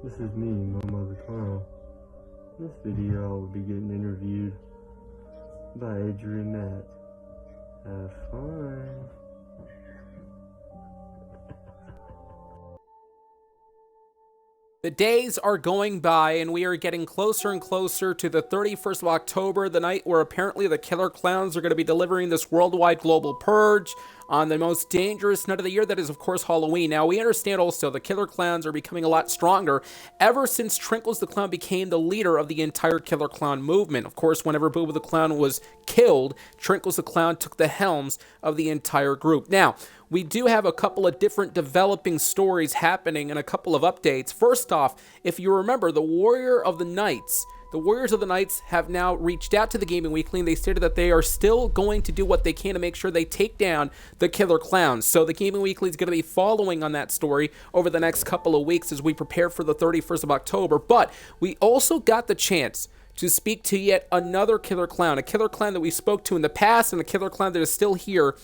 This is me, MoMo the Clown. In this video, I will be getting interviewed by Adrian Matt. Have fun. The days are going by, and we are getting closer and closer to the 31st of October, the night where apparently the killer clowns are going to be delivering this worldwide global purge on the most dangerous night of the year, that is, of course, Halloween. Now, we understand also the killer clowns are becoming a lot stronger ever since Trinkles the Clown became the leader of the entire killer clown movement. Of course, whenever Boo Boo the Clown was killed, Trinkles the Clown took the helms of the entire group. Now, we do have a couple of different developing stories happening and a couple of updates. First off, if you remember, the Warriors of the Knights have now reached out to the Gaming Weekly, and they stated that they are still going to do what they can to make sure they take down the killer clowns. So the Gaming Weekly is going to be following on that story over the next couple of weeks as we prepare for the 31st of October. But we also got the chance to speak to yet another killer clown, a killer clown that we spoke to in the past and a killer clown that is still here.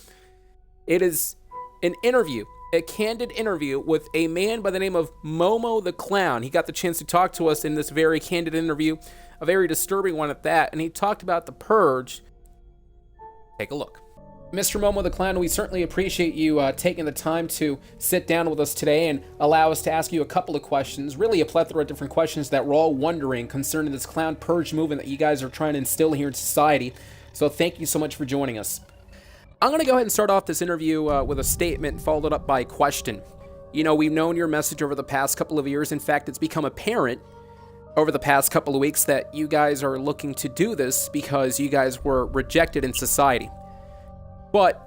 It is an interview, a candid interview with a man by the name of MoMo the Clown. He got the chance to talk to us in this very candid interview, a very disturbing one at that, and he talked about the Purge. Take a look. Mr. MoMo the Clown, we certainly appreciate you taking the time to sit down with us today and allow us to ask you a couple of questions, really a plethora of different questions that we're all wondering concerning this clown purge movement that you guys are trying to instill here in society. So thank you so much for joining us. I'm going to go ahead and start off this interview with a statement followed up by a question. You know, we've known your message over the past couple of years. In fact, it's become apparent over the past couple of weeks that you guys are looking to do this because you guys were rejected in society. But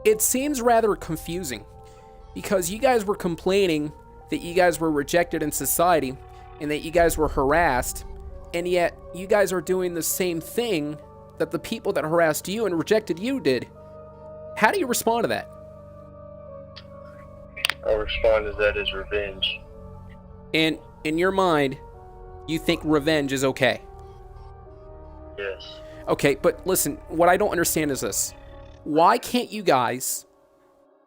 it seems rather confusing because you guys were complaining that you guys were rejected in society and that you guys were harassed, and yet you guys are doing the same thing that the people that harassed you and rejected you did. How do you respond to that? I'll respond to that as revenge. And in your mind, you think revenge is okay? Yes. Okay, but listen, what I don't understand is this. Why can't you guys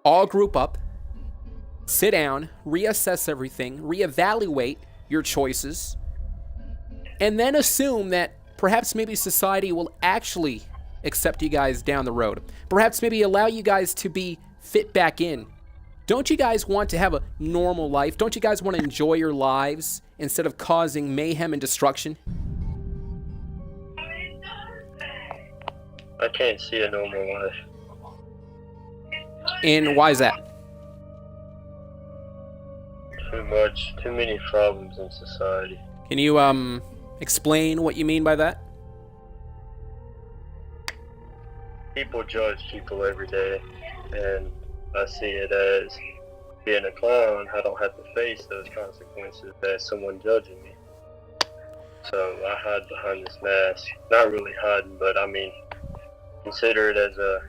all group up, sit down, reassess everything, reevaluate your choices, and then assume that perhaps maybe society will actually accept you guys down the road? Perhaps maybe allow you guys to be fit back in. Don't you guys want to have a normal life? Don't you guys want to enjoy your lives instead of causing mayhem and destruction? I can't see a normal life. And why is that? Too many problems in society. Can you explain what you mean by that? People judge people every day, and I see it as being a clown. I don't have to face those consequences as someone judging me. So I hide behind this mask. Not really hiding, but I mean, consider it as a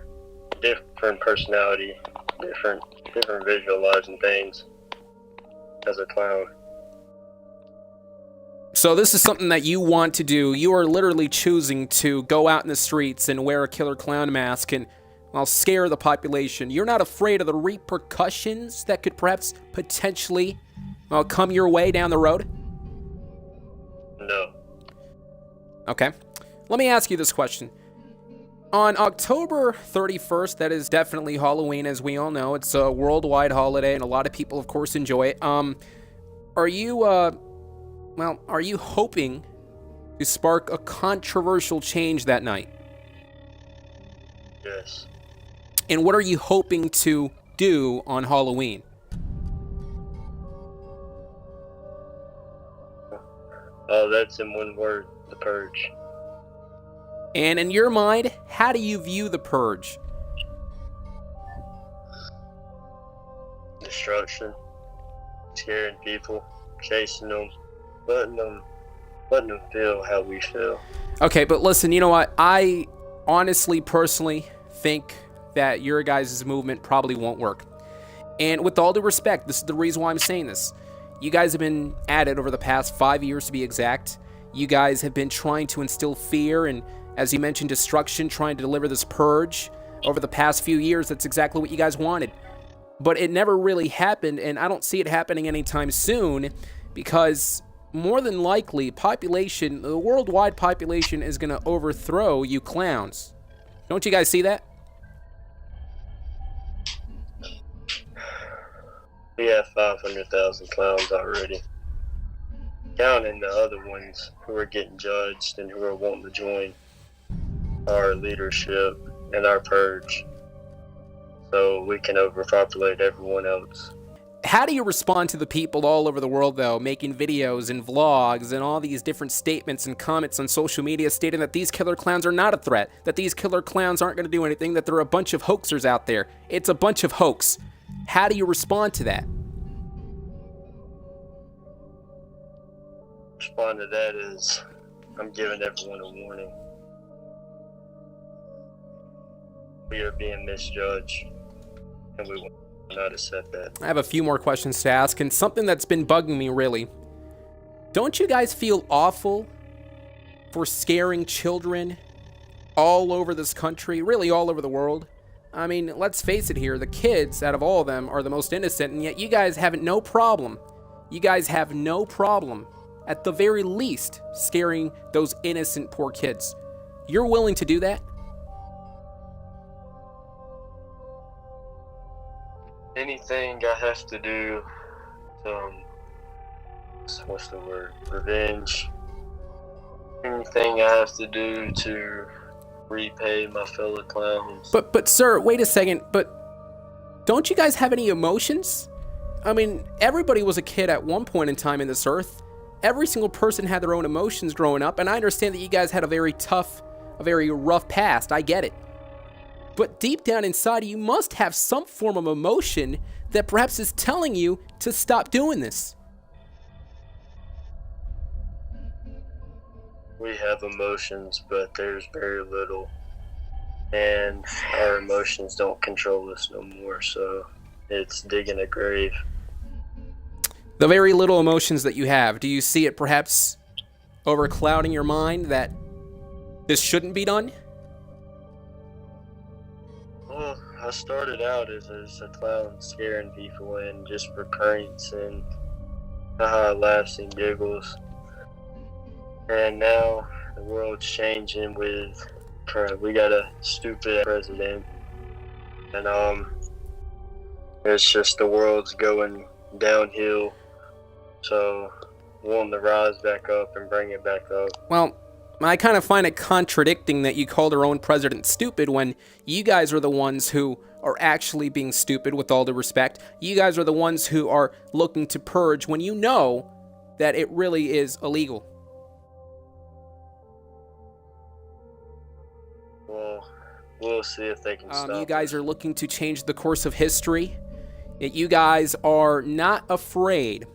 different personality, different visualizing things as a clown. So this is something that you want to do. You are literally choosing to go out in the streets and wear a killer clown mask and, well, scare the population. You're not afraid of the repercussions that could perhaps potentially, well, come your way down the road? No. Okay. Let me ask you this question. On October 31st, that is definitely Halloween, as we all know. It's a worldwide holiday, and a lot of people, of course, enjoy it. Are you hoping to spark a controversial change that night? Yes. And what are you hoping to do on Halloween? Oh, that's in one word, the Purge. And in your mind, how do you view the Purge? Destruction. Scaring people. Chasing them. Letting them feel how we feel. Okay, but listen, you know what? I honestly, personally think that your guys' movement probably won't work. And with all due respect, this is the reason why I'm saying this. You guys have been at it over the past 5 years, to be exact. You guys have been trying to instill fear and, as you mentioned, destruction, trying to deliver this purge over the past few years. That's exactly what you guys wanted. But it never really happened, and I don't see it happening anytime soon because more than likely, the worldwide population is going to overthrow you clowns. Don't you guys see that? We have 500,000 clowns already, counting the other ones who are getting judged and who are wanting to join our leadership and our purge, so we can overpopulate everyone else. How do you respond to the people all over the world, though, making videos and vlogs and all these different statements and comments on social media stating that these killer clowns are not a threat, that these killer clowns aren't going to do anything, that they're a bunch of hoaxers out there? It's a bunch of hoax. How do you respond to that? Respond to that is, I'm giving everyone a warning. We are being misjudged, and we will not accept that. I have a few more questions to ask, and something that's been bugging me, really. Don't you guys feel awful for scaring children all over this country, really all over the world? I mean, let's face it here, the kids, out of all of them, are the most innocent, and yet you guys have no problem. You guys have no problem, at the very least, scaring those innocent poor kids. You're willing to do that? Anything I have to do to, what's the word, revenge. Anything I have to do to repay my fellow clowns. But sir, wait a second, but don't you guys have any emotions? I mean, everybody was a kid at one point in time in this earth. Every single person had their own emotions growing up, and I understand that you guys had a very rough past. I get it. But deep down inside, you must have some form of emotion that perhaps is telling you to stop doing this. We have emotions, but there's very little. And our emotions don't control us no more, so it's digging a grave. The very little emotions that you have, do you see it perhaps overclouding your mind that this shouldn't be done? Well, I started out as a clown scaring people and just for pranks and laughs and giggles. And now the world's changing with we got a stupid president. And it's just the world's going downhill. So wanting to rise back up and bring it back up. Well, I kind of find it contradicting that you called our own president stupid when you guys are the ones who are actually being stupid, with all due respect. You guys are the ones who are looking to purge when you know that it really is illegal. Well, we'll see if they can stop You guys us. are looking to change the course of history. Yet you guys are not afraid.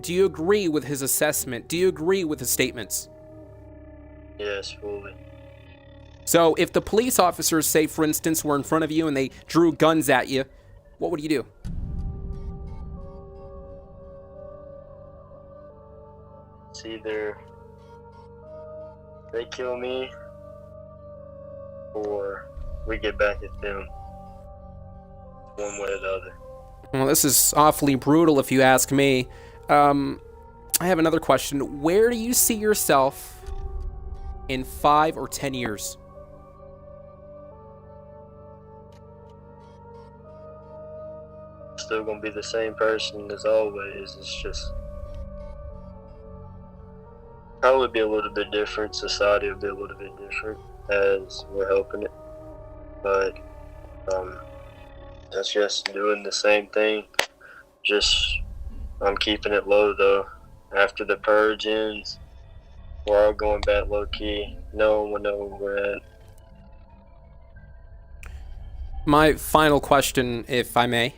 Do you agree with his assessment? Do you agree with his statements? Yes, fully. So if the police officers, say for instance, were in front of you and they drew guns at you, what would you do? It's either they kill me or we get back at them. One way or the other. Well, this is awfully brutal if you ask me. I have another question. Where do you see yourself in 5 or 10 years? Still gonna be the same person as always. It's just probably be a little bit different. Society will be a little bit different as we're helping it. But that's just doing the same thing. Just I'm keeping it low though. After the purge ends, we're all going back low key. No one will know where we're at. My final question, if I may.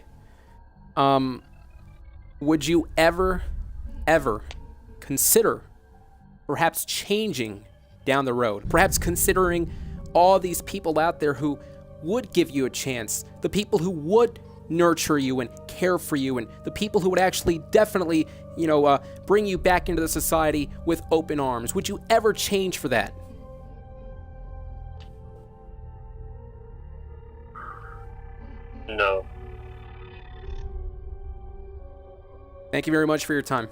Would you ever consider perhaps changing down the road? Perhaps considering all these people out there who would give you a chance, the people who would nurture you and care for you, and the people who would actually definitely, bring you back into the society with open arms. Would you ever change for that? No. Thank you very much for your time.